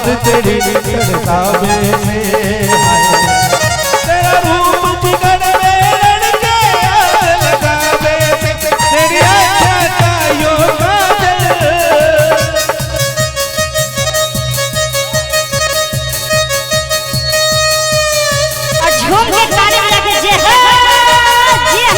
याद तेरी तड़पावे से तेरा रूप जिगर में रड़ के याद लगावे से तेरी आँखें का यो काजल। और झूम के ताली बजा के जय हो जय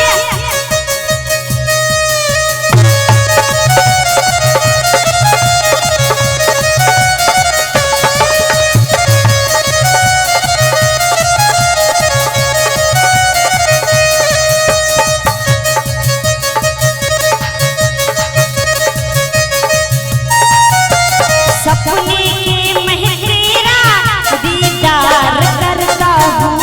सपने के महतेरा दीदार करता हूँ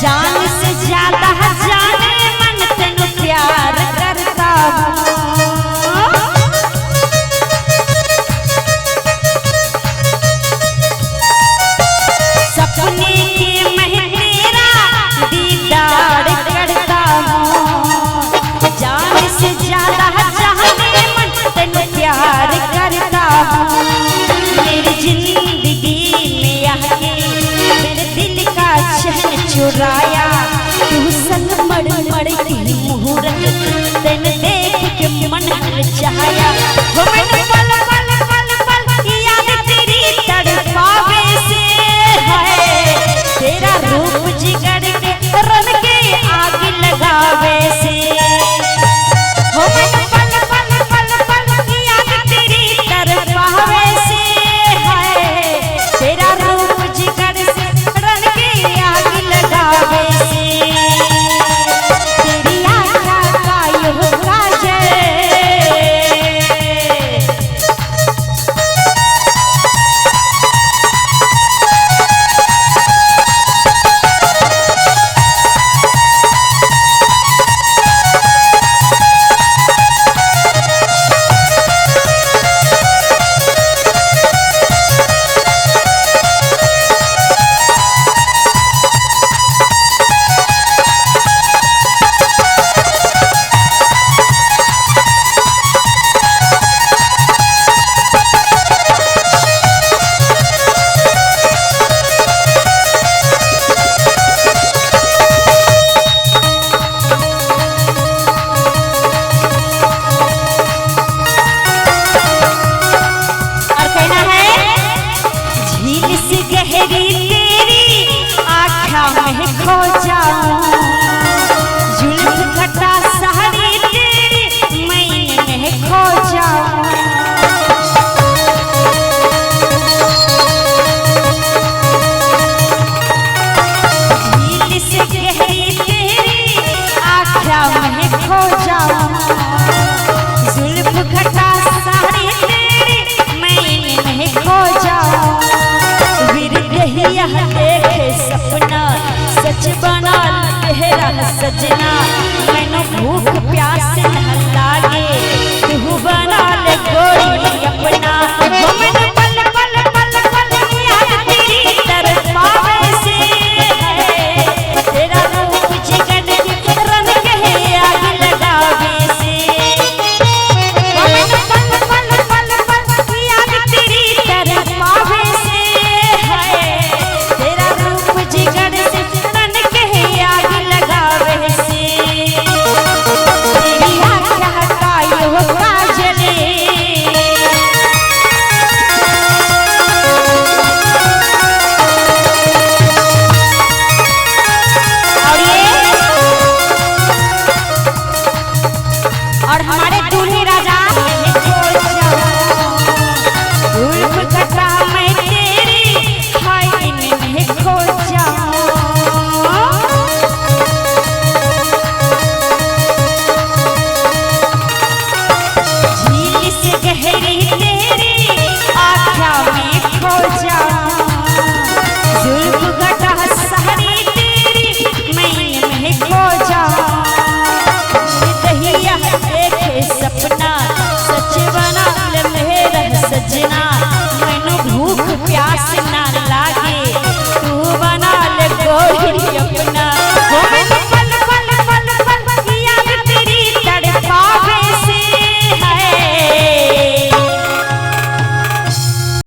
जान से ज्यादा जाने मन तेनु प्यार करता हूँ। सपने के महतेरा दीदार करता हूँ जान से ज्यादा जाने मन तेनु प्यार करता हूँ। मेरी जिंदगी में आके मेरे दिल का चैन चुराया तू संग मड़ मड़ की मुहूर्त तेन देख के मन हलचाया वो मैंने पल पल पल पल याद तेरी तड़पावे से है तेरा रूप जिगर के रन के आग लगावे से हो मैंने पल पल पल पल याद तेरी तड़पावे से है तेरा रूप जिगर से रन के आग लगावे से तेरी आँखों का यो काजल। गहरी तेरी आँखों में खो जाऊं जुल्फ घटा सारी तेरी मैंने में खो जाऊं। झील से गहरी तेरी आँखों में खो जाऊं जुल्फ घटा सारी तेरी मैंने में खो जाऊं। यह देखे सपना सच बना तेरा सजना मैनू भूख प्यास न लागे तू बना ले